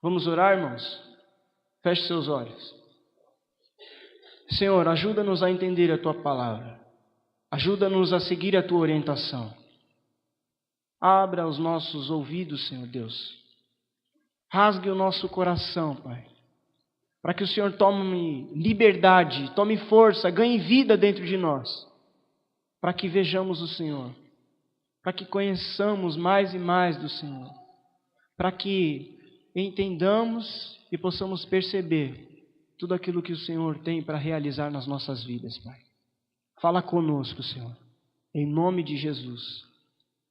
Vamos orar, irmãos? Feche seus olhos. Senhor, ajuda-nos a entender a Tua palavra. Ajuda-nos a seguir a Tua orientação. Abra os nossos ouvidos, Senhor Deus. Rasgue o nosso coração, Pai. Para que o Senhor tome liberdade, tome força, ganhe vida dentro de nós. Para que vejamos o Senhor. Para que conheçamos mais e mais do Senhor. Para que entendamos e possamos perceber tudo aquilo que o Senhor tem para realizar nas nossas vidas, Pai. Fala conosco, Senhor. Em nome de Jesus.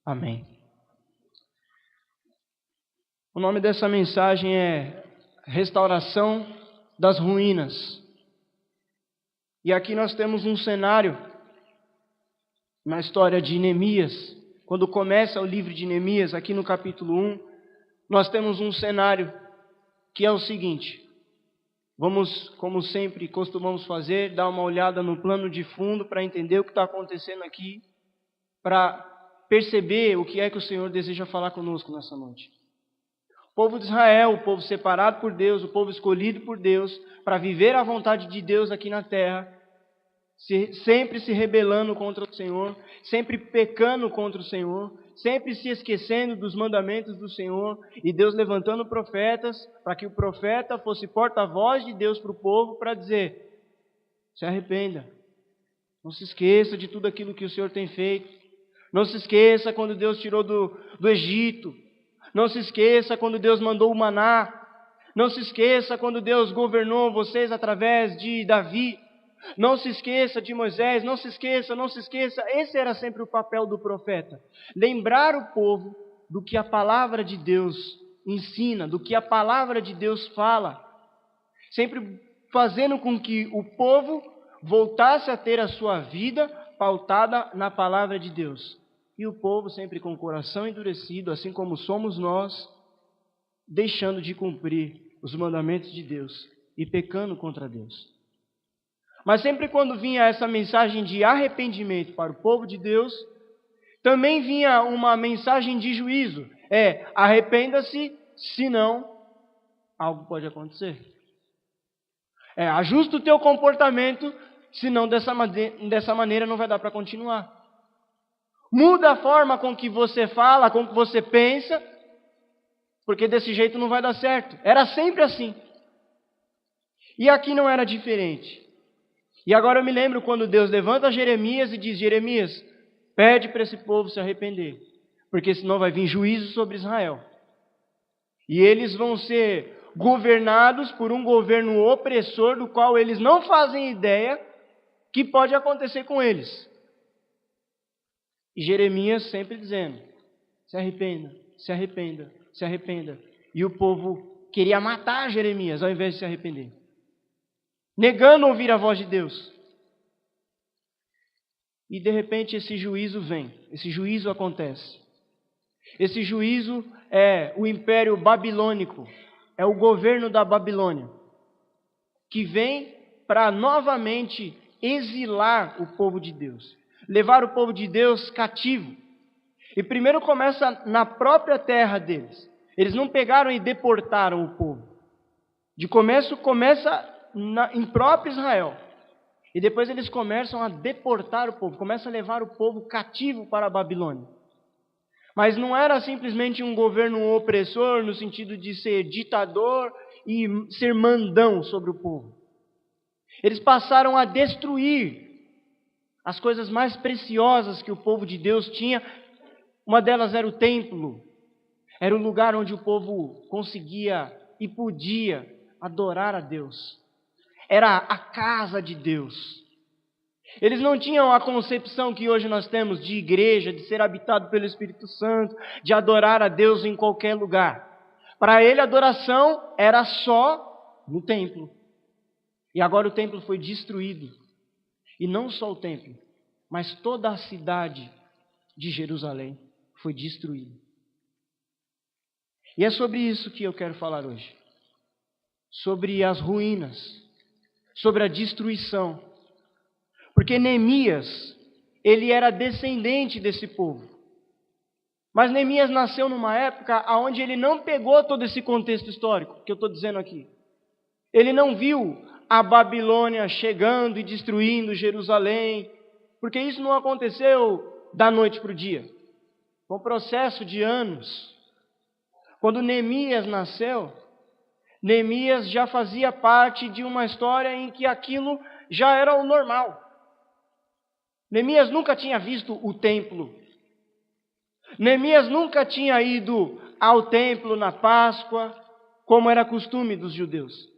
Amém. O nome dessa mensagem é Restauração das Ruínas. E aqui nós temos um cenário na história de Neemias. Quando começa o livro de Neemias, aqui no capítulo 1, nós temos um cenário que é o seguinte. Vamos, como sempre costumamos fazer, dar uma olhada no plano de fundo para entender o que está acontecendo aqui, para perceber o que é que o Senhor deseja falar conosco nessa noite. O povo de Israel, o povo separado por Deus, o povo escolhido por Deus, para viver a vontade de Deus aqui na terra, sempre se rebelando contra o Senhor, sempre pecando contra o Senhor, sempre se esquecendo dos mandamentos do Senhor, e Deus levantando profetas, para que o profeta fosse porta-voz de Deus para o povo, para dizer: se arrependa, não se esqueça de tudo aquilo que o Senhor tem feito, não se esqueça quando Deus tirou do Egito, não se esqueça quando Deus mandou o maná, não se esqueça quando Deus governou vocês através de Davi, não se esqueça de Moisés, não se esqueça. Esse era sempre o papel do profeta. Lembrar o povo do que a palavra de Deus ensina, do que a palavra de Deus fala. Sempre fazendo com que o povo voltasse a ter a sua vida pautada na palavra de Deus. E o povo sempre com o coração endurecido, assim como somos nós, deixando de cumprir os mandamentos de Deus e pecando contra Deus. Mas sempre quando vinha essa mensagem de arrependimento para o povo de Deus, também vinha uma mensagem de juízo. Arrependa-se, senão algo pode acontecer. Ajusta o teu comportamento, senão dessa maneira não vai dar para continuar. Muda a forma com que você fala, com que você pensa, porque desse jeito não vai dar certo. Era sempre assim. E aqui não era diferente. E agora eu me lembro quando Deus levanta Jeremias e diz: Jeremias, pede para esse povo se arrepender, porque senão vai vir juízo sobre Israel. E eles vão ser governados por um governo opressor, do qual eles não fazem ideia que pode acontecer com eles. E Jeremias sempre dizendo: se arrependa, se arrependa, se arrependa. E o povo queria matar Jeremias ao invés de se arrepender, negando ouvir a voz de Deus. E de repente esse juízo vem, esse juízo acontece. Esse juízo é o Império Babilônico, é o governo da Babilônia, que vem para novamente exilar o povo de Deus, levar o povo de Deus cativo. E primeiro começa na própria terra deles. Eles não pegaram e deportaram o povo. De começo começa em próprio Israel. E depois eles começam a deportar o povo, começam a levar o povo cativo para a Babilônia. Mas não era simplesmente um governo opressor, no sentido de ser ditador e ser mandão sobre o povo. Eles passaram a destruir as coisas mais preciosas que o povo de Deus tinha. Uma delas era o templo. Era o lugar onde o povo conseguia e podia adorar a Deus. Era a casa de Deus. Eles não tinham a concepção que hoje nós temos de igreja, de ser habitado pelo Espírito Santo, de adorar a Deus em qualquer lugar. Para ele, a adoração era só no templo. E agora o templo foi destruído. E não só o templo, mas toda a cidade de Jerusalém foi destruída. E é sobre isso que eu quero falar hoje. Sobre as ruínas, sobre a destruição. Porque Neemias, ele era descendente desse povo. Mas Neemias nasceu numa época onde ele não pegou todo esse contexto histórico que eu estou dizendo aqui. Ele não viu a Babilônia chegando e destruindo Jerusalém, porque isso não aconteceu da noite para o dia. Foi um processo de anos. Quando Neemias nasceu, Neemias já fazia parte de uma história em que aquilo já era o normal. Neemias nunca tinha visto o templo. Neemias nunca tinha ido ao templo na Páscoa, como era costume dos judeus.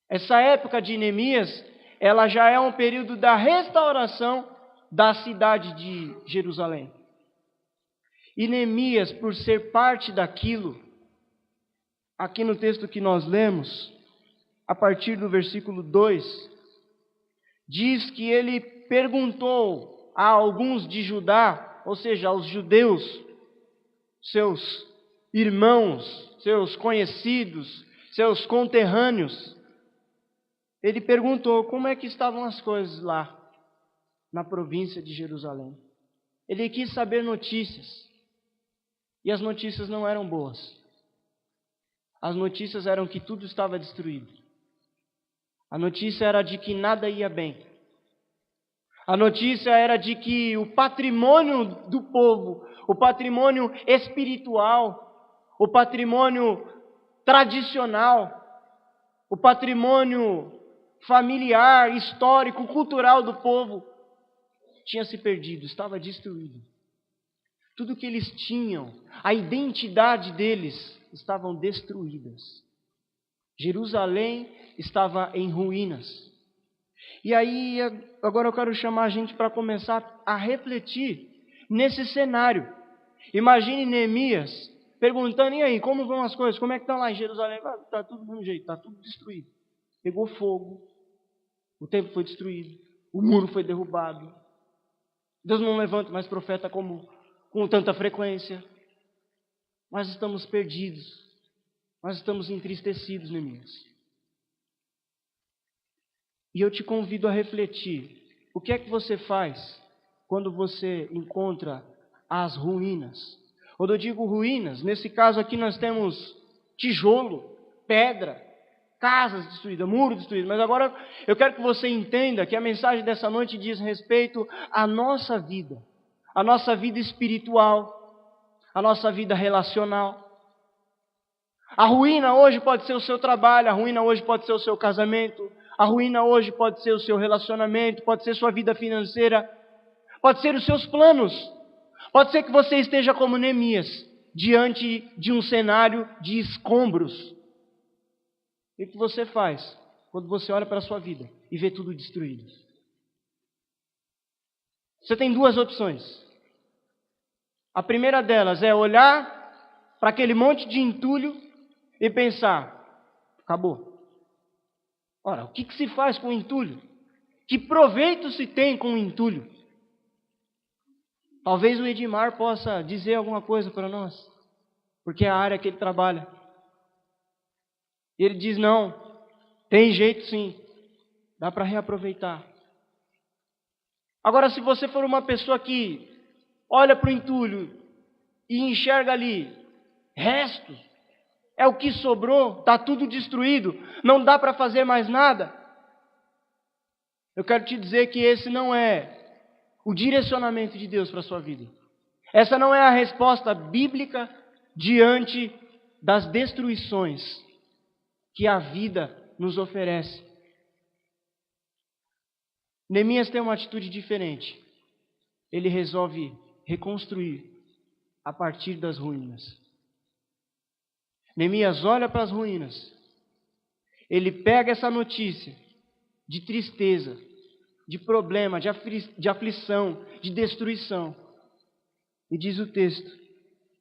Essa época de Neemias, ela já é um período da restauração da cidade de Jerusalém. E Neemias, por ser parte daquilo, aqui no texto que nós lemos, a partir do versículo 2, diz que ele perguntou a alguns de Judá, ou seja, aos judeus, seus irmãos, seus conhecidos, seus conterrâneos, ele perguntou como é que estavam as coisas lá, na província de Jerusalém. Ele quis saber notícias, e as notícias não eram boas. As notícias eram que tudo estava destruído. A notícia era de que nada ia bem. A notícia era de que o patrimônio do povo, o patrimônio espiritual, o patrimônio tradicional, o patrimônio familiar, histórico, cultural do povo tinha se perdido, estava destruído. Tudo que eles tinham, a identidade deles, estavam destruídas. Jerusalém estava em ruínas. E aí, agora eu quero chamar a gente para começar a refletir nesse cenário. Imagine Neemias perguntando, e aí, como vão as coisas? Como é que estão lá em Jerusalém? Está tudo do mesmo jeito, está tudo destruído. Pegou fogo, o templo foi destruído, o muro foi derrubado. Deus não levanta mais profeta com tanta frequência. Nós estamos perdidos, nós estamos entristecidos, Neemias. E eu te convido a refletir, o que é que você faz quando você encontra as ruínas? Quando eu digo ruínas, nesse caso aqui nós temos tijolo, pedra, casas destruídas, muro destruído. Mas agora eu quero que você entenda que a mensagem dessa noite diz respeito à nossa vida espiritual, à nossa vida relacional. A ruína hoje pode ser o seu trabalho, a ruína hoje pode ser o seu casamento, a ruína hoje pode ser o seu relacionamento, pode ser sua vida financeira, pode ser os seus planos. Pode ser que você esteja como Neemias, diante de um cenário de escombros. E o que você faz quando você olha para a sua vida e vê tudo destruído? Você tem duas opções. A primeira delas é olhar para aquele monte de entulho e pensar, acabou. Ora, o que se faz com o entulho? Que proveito se tem com o entulho? Talvez o Edmar possa dizer alguma coisa para nós, porque é a área que ele trabalha. E ele diz, não, tem jeito sim, dá para reaproveitar. Agora, se você for uma pessoa que olha para o entulho e enxerga ali restos, é o que sobrou, está tudo destruído, não dá para fazer mais nada. Eu quero te dizer que esse não é o direcionamento de Deus para a sua vida. Essa não é a resposta bíblica diante das destruições que a vida nos oferece. Neemias tem uma atitude diferente. Ele resolve reconstruir a partir das ruínas. Neemias olha para as ruínas. Ele pega essa notícia de tristeza, de problema, de aflição, de destruição. E diz o texto,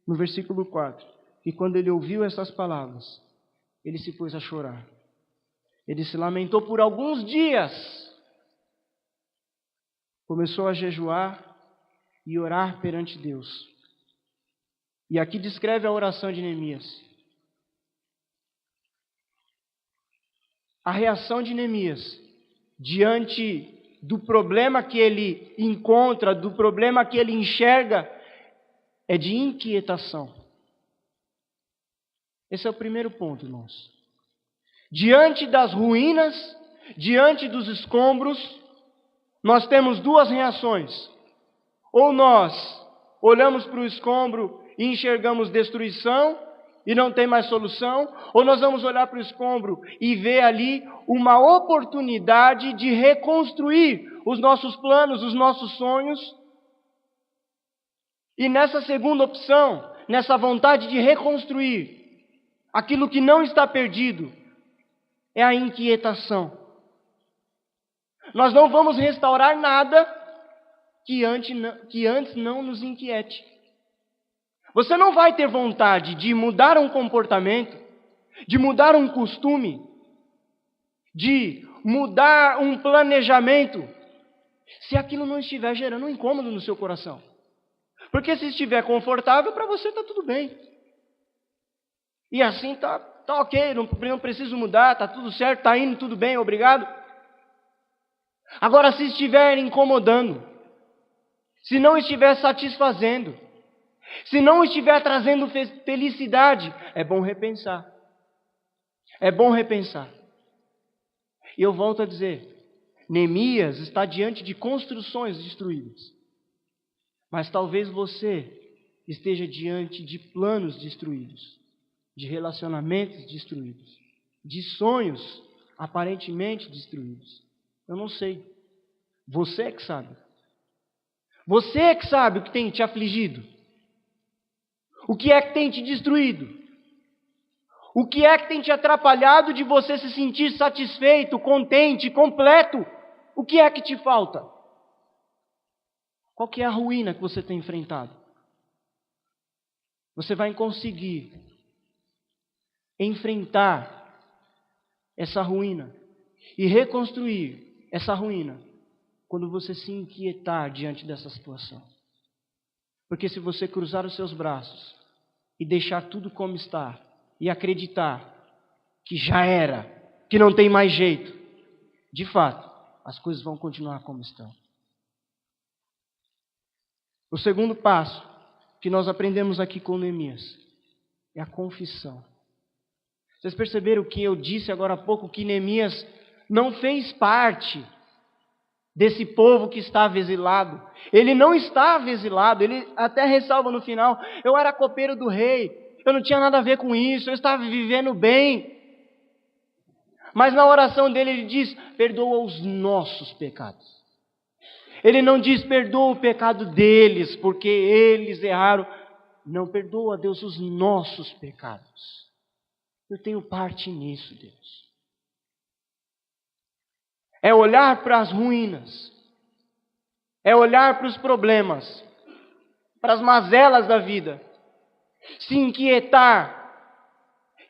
no versículo 4, que quando ele ouviu essas palavras, ele se pôs a chorar. Ele se lamentou por alguns dias. Começou a jejuar e orar perante Deus. E aqui descreve a oração de Neemias. A reação de Neemias diante do problema que ele encontra, do problema que ele enxerga, é de inquietação. Esse é o primeiro ponto, irmãos. Diante das ruínas, diante dos escombros, nós temos duas reações. Ou nós olhamos para o escombro e enxergamos destruição e não tem mais solução, ou nós vamos olhar para o escombro e ver ali uma oportunidade de reconstruir os nossos planos, os nossos sonhos. E nessa segunda opção, nessa vontade de reconstruir aquilo que não está perdido, é a inquietação. Nós não vamos restaurar nada que antes não nos inquiete. Você não vai ter vontade de mudar um comportamento, de mudar um costume, de mudar um planejamento, se aquilo não estiver gerando um incômodo no seu coração. Porque se estiver confortável, para você está tudo bem. E assim está ok, não preciso mudar, está tudo certo, está indo tudo bem, obrigado. Agora, se estiver incomodando, se não estiver satisfazendo, se não estiver trazendo felicidade, é bom repensar. É bom repensar. E eu volto a dizer, Neemias está diante de construções destruídas. Mas talvez você esteja diante de planos destruídos, de relacionamentos destruídos, de sonhos aparentemente destruídos. Eu não sei. Você é que sabe. Você é que sabe o que tem te afligido. O que é que tem te destruído? O que é que tem te atrapalhado de você se sentir satisfeito, contente, completo? O que é que te falta? Qual que é a ruína que você tem enfrentado? Você vai conseguir enfrentar essa ruína e reconstruir essa ruína quando você se inquietar diante dessa situação. Porque se você cruzar os seus braços e deixar tudo como está e acreditar que já era, que não tem mais jeito, de fato, as coisas vão continuar como estão. O segundo passo que nós aprendemos aqui com Neemias é a confissão. Vocês perceberam que eu disse agora há pouco que Neemias não fez parte desse povo que estava exilado. Ele não estava exilado, ele até ressalva no final, eu era copeiro do rei, eu não tinha nada a ver com isso, eu estava vivendo bem. Mas na oração dele ele diz, perdoa os nossos pecados. Ele não diz, perdoa o pecado deles, porque eles erraram. Não, perdoa, Deus, os nossos pecados. Eu tenho parte nisso, Deus. É olhar para as ruínas, é olhar para os problemas, para as mazelas da vida, se inquietar,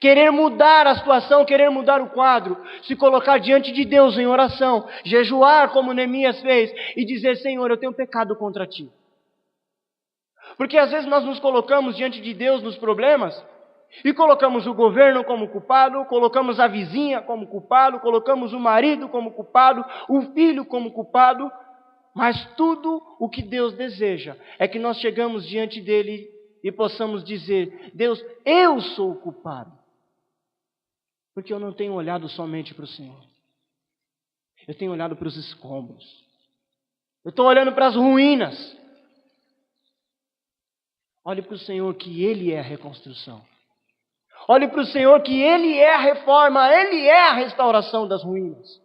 querer mudar a situação, querer mudar o quadro, se colocar diante de Deus em oração, jejuar como Neemias fez e dizer, Senhor, eu tenho pecado contra Ti. Porque às vezes nós nos colocamos diante de Deus nos problemas e colocamos o governo como culpado, colocamos a vizinha como culpado, colocamos o marido como culpado, o filho como culpado, mas tudo o que Deus deseja é que nós chegamos diante dele e possamos dizer, Deus, eu sou o culpado, porque eu não tenho olhado somente para o Senhor, eu tenho olhado para os escombros, eu estou olhando para as ruínas. Olhe para o Senhor que Ele é a reconstrução. Olhe para o Senhor que Ele é a reforma, Ele é a restauração das ruínas.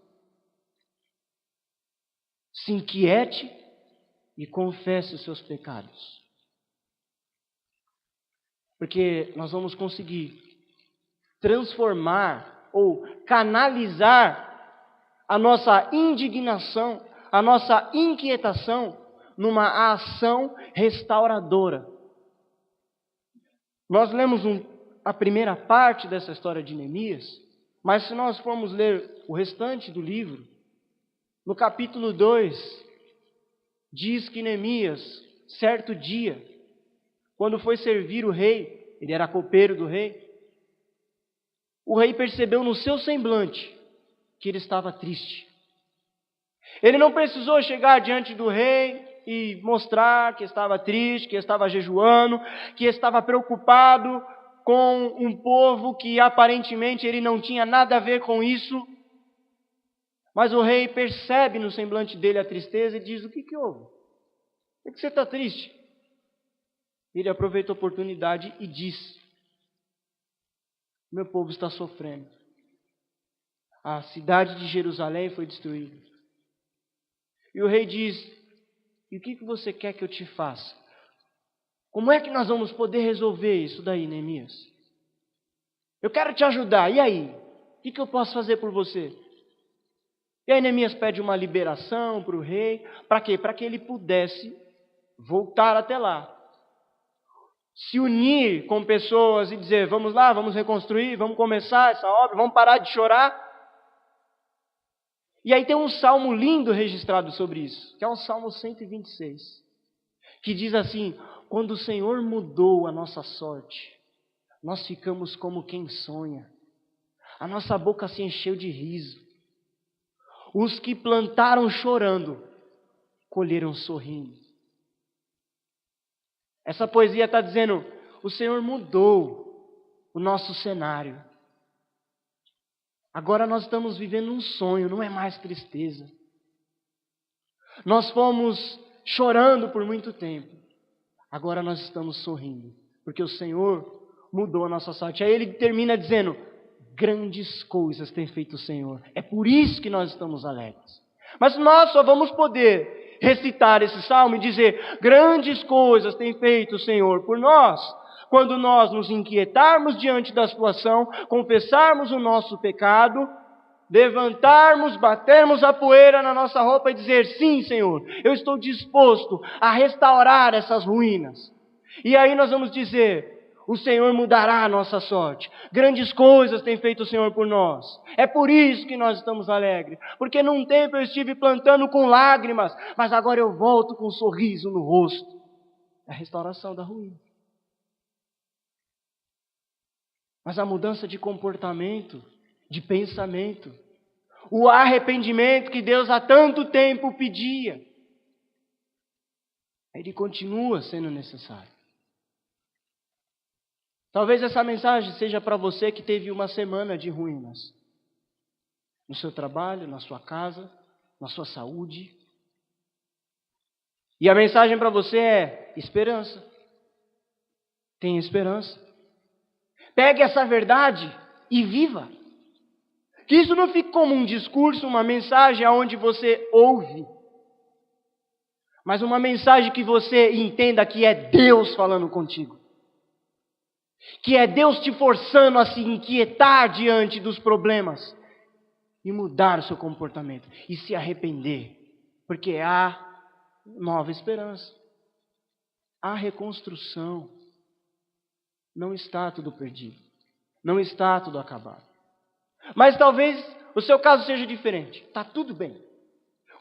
Se inquiete e confesse os seus pecados. Porque nós vamos conseguir transformar ou canalizar a nossa indignação, a nossa inquietação numa ação restauradora. Nós lemos a primeira parte dessa história de Neemias, mas se nós formos ler o restante do livro, no capítulo 2, diz que Neemias, certo dia, quando foi servir o rei, ele era copeiro do rei, o rei percebeu no seu semblante que ele estava triste. Ele não precisou chegar diante do rei e mostrar que estava triste, que estava jejuando, que estava preocupado com um povo que aparentemente ele não tinha nada a ver com isso. Mas o rei percebe no semblante dele a tristeza e diz: o que houve? Por que você está triste? Ele aproveita a oportunidade e diz: meu povo está sofrendo. A cidade de Jerusalém foi destruída. E o rei diz: e o que você quer que eu te faça? Como é que nós vamos poder resolver isso daí, Neemias? Eu quero te ajudar, e aí? O que eu posso fazer por você? E aí Neemias pede uma liberação para o rei. Para quê? Para que ele pudesse voltar até lá. Se unir com pessoas e dizer: vamos lá, vamos reconstruir, vamos começar essa obra, vamos parar de chorar. E aí tem um salmo lindo registrado sobre isso, que é o Salmo 126, que diz assim: quando o Senhor mudou a nossa sorte, nós ficamos como quem sonha, a nossa boca se encheu de riso. Os que plantaram chorando, colheram sorrindo. Essa poesia está dizendo: o Senhor mudou o nosso cenário. Agora nós estamos vivendo um sonho, não é mais tristeza. Nós fomos chorando por muito tempo. Agora nós estamos sorrindo, porque o Senhor mudou a nossa sorte. Aí ele termina dizendo: grandes coisas tem feito o Senhor. É por isso que nós estamos alegres. Mas nós só vamos poder recitar esse salmo e dizer: grandes coisas tem feito o Senhor por nós, quando nós nos inquietarmos diante da situação, confessarmos o nosso pecado, levantarmos, batermos a poeira na nossa roupa e dizer: sim, Senhor, eu estou disposto a restaurar essas ruínas. E aí nós vamos dizer: o Senhor mudará a nossa sorte. Grandes coisas tem feito o Senhor por nós. É por isso que nós estamos alegres. Porque num tempo eu estive plantando com lágrimas, mas agora eu volto com um sorriso no rosto. É a restauração da ruína. Mas a mudança de comportamento, de pensamento, o arrependimento que Deus há tanto tempo pedia, ele continua sendo necessário. Talvez essa mensagem seja para você que teve uma semana de ruínas. No seu trabalho, na sua casa, na sua saúde. E a mensagem para você é: esperança. Tenha esperança. Pegue essa verdade e viva. Que isso não fique como um discurso, uma mensagem onde você ouve. Mas uma mensagem que você entenda que é Deus falando contigo. Que é Deus te forçando a se inquietar diante dos problemas e mudar o seu comportamento e se arrepender, porque há nova esperança, há reconstrução. Não está tudo perdido, não está tudo acabado. Mas talvez o seu caso seja diferente. Está tudo bem.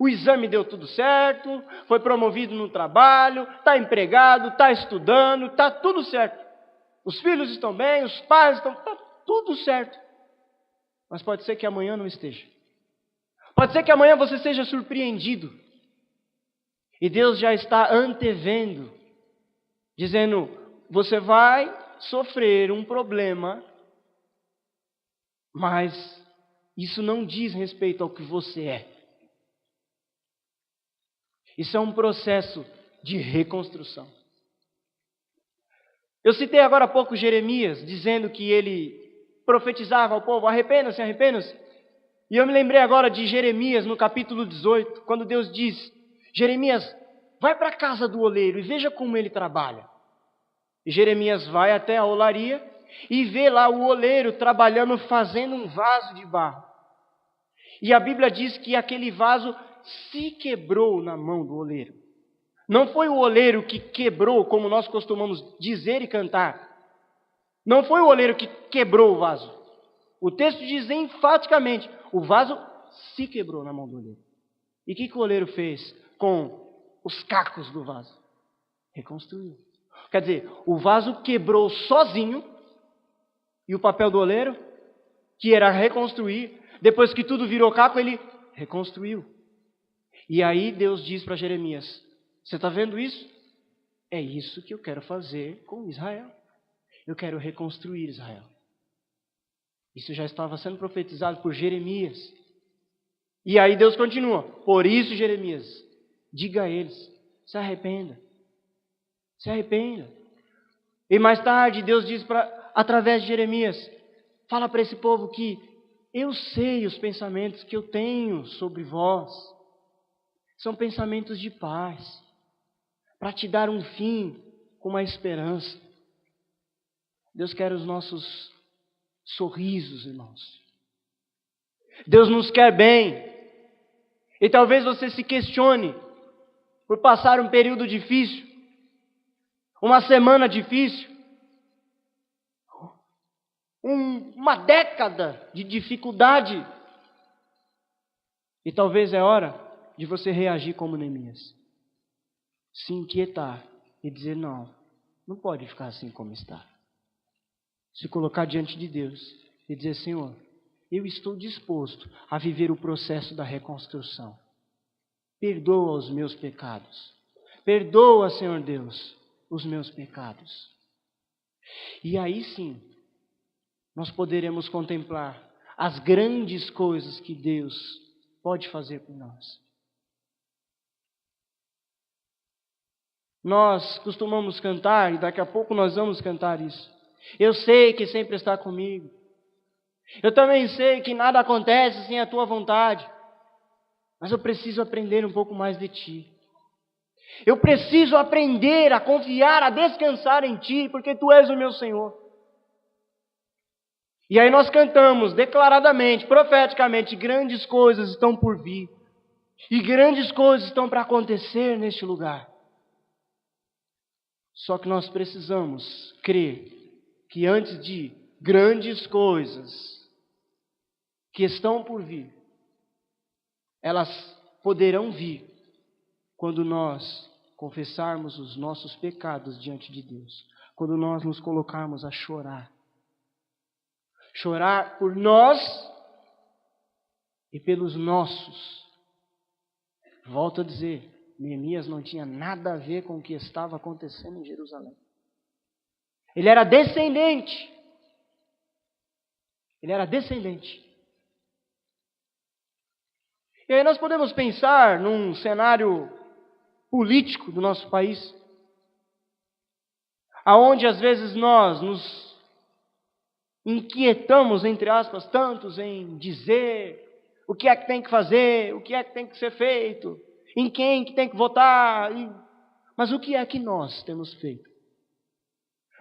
O exame deu tudo certo, foi promovido no trabalho, está empregado, está estudando, está tudo certo. Os filhos estão bem, os pais estão... Está tudo certo. Mas pode ser que amanhã não esteja. Pode ser que amanhã você seja surpreendido. E Deus já está antevendo, dizendo: você vai sofrer um problema, mas isso não diz respeito ao que você é. Isso é um processo de reconstrução. Eu citei agora há pouco Jeremias, dizendo que ele profetizava ao povo: arrependam-se, arrependam-se. E eu me lembrei agora de Jeremias no capítulo 18, quando Deus diz: Jeremias, vai para a casa do oleiro e veja como ele trabalha. E Jeremias vai até a olaria e vê lá o oleiro trabalhando, fazendo um vaso de barro. E a Bíblia diz que aquele vaso se quebrou na mão do oleiro. Não foi o oleiro que quebrou, como nós costumamos dizer e cantar. Não foi o oleiro que quebrou o vaso. O texto diz enfaticamente: o vaso se quebrou na mão do oleiro. E o que o oleiro fez com os cacos do vaso? Reconstruiu. Quer dizer, o vaso quebrou sozinho, e o papel do oleiro, que era reconstruir, depois que tudo virou caco, ele reconstruiu. E aí Deus diz para Jeremias: Você está vendo isso? É isso que eu quero fazer com Israel. Eu quero reconstruir Israel. Isso já estava sendo profetizado por Jeremias. E aí Deus continua. Por isso, Jeremias, diga a eles, se arrependa. Se arrependa. E mais tarde Deus diz através de Jeremias, fala para esse povo que eu sei os pensamentos que eu tenho sobre vós. São pensamentos de paz, para te dar um fim com uma esperança. Deus quer os nossos sorrisos, irmãos. Deus nos quer bem. E talvez você se questione por passar um período difícil, uma semana difícil, uma década de dificuldade. E talvez é hora de você reagir como Neemias. Se inquietar e dizer, não pode ficar assim como está. Se colocar diante de Deus e dizer, Senhor, eu estou disposto a viver o processo da reconstrução. Perdoa os meus pecados. Perdoa, Senhor Deus, os meus pecados. E aí sim, nós poderemos contemplar as grandes coisas que Deus pode fazer por nós. Nós costumamos cantar, e daqui a pouco nós vamos cantar isso. Eu sei que sempre está comigo. Eu também sei que nada acontece sem a tua vontade. Mas eu preciso aprender um pouco mais de ti. Eu preciso aprender a confiar, a descansar em ti, porque tu és o meu Senhor. E aí nós cantamos declaradamente, profeticamente, grandes coisas estão por vir. E grandes coisas estão para acontecer neste lugar. Só que nós precisamos crer que antes de grandes coisas que estão por vir, elas poderão vir quando nós confessarmos os nossos pecados diante de Deus. Quando nós nos colocarmos a chorar. Chorar por nós e pelos nossos. Volto a dizer, Neemias não tinha nada a ver com o que estava acontecendo em Jerusalém. Ele era descendente. Ele era descendente. E aí nós podemos pensar num cenário político do nosso país, aonde às vezes nós nos inquietamos, entre aspas, tantos em dizer o que é que tem que fazer, o que é que tem que ser feito, em quem que tem que votar. Mas o que é que nós temos feito?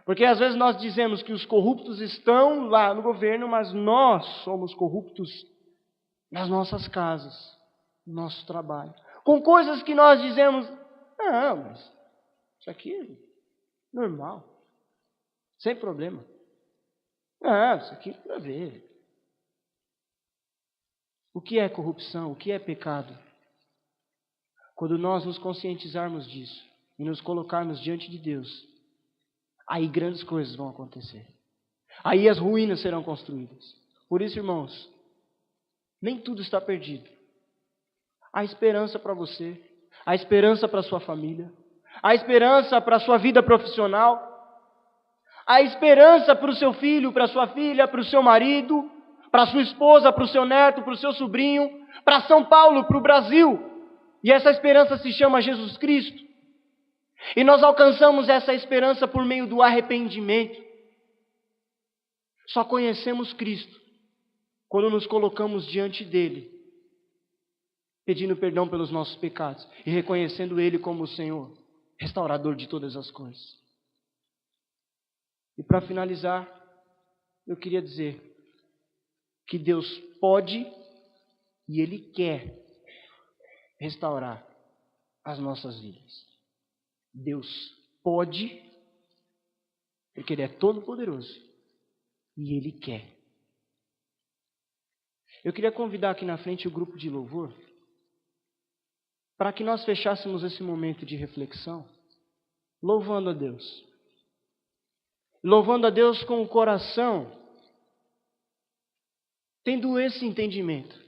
Porque às vezes nós dizemos que os corruptos estão lá no governo, mas nós somos corruptos nas nossas casas, no nosso trabalho. Com coisas que nós dizemos, não, mas isso aqui é normal, sem problema. Não, isso aqui tem a ver. O que é corrupção? O que é pecado? Quando nós nos conscientizarmos disso e nos colocarmos diante de Deus, aí grandes coisas vão acontecer. Aí as ruínas serão construídas. Por isso, irmãos, nem tudo está perdido. Há esperança para você, há esperança para a sua família, há esperança para a sua vida profissional, há esperança para o seu filho, para a sua filha, para o seu marido, para a sua esposa, para o seu neto, para o seu sobrinho, para São Paulo, para o Brasil. E essa esperança se chama Jesus Cristo. E nós alcançamos essa esperança por meio do arrependimento. Só conhecemos Cristo quando nos colocamos diante dele, pedindo perdão pelos nossos pecados e reconhecendo Ele como o Senhor, restaurador de todas as coisas. E para finalizar, eu queria dizer que Deus pode e Ele quer restaurar as nossas vidas. Deus pode, porque Ele é todo-poderoso, e Ele quer. Eu queria convidar aqui na frente o grupo de louvor, para que nós fechássemos esse momento de reflexão, louvando a Deus. Louvando a Deus com o coração, tendo esse entendimento.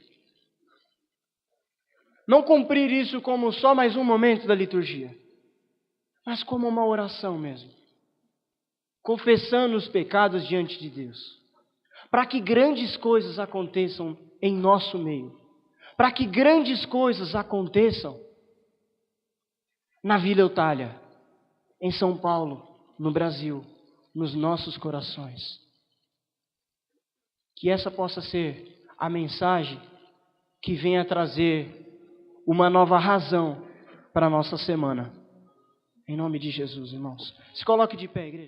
Não cumprir isso como só mais um momento da liturgia, mas como uma oração mesmo, confessando os pecados diante de Deus, para que grandes coisas aconteçam em nosso meio, para que grandes coisas aconteçam na Vila Eutália, em São Paulo, no Brasil, nos nossos corações. Que essa possa ser a mensagem que venha trazer uma nova razão para a nossa semana. Em nome de Jesus, irmãos. Se coloque de pé, igreja.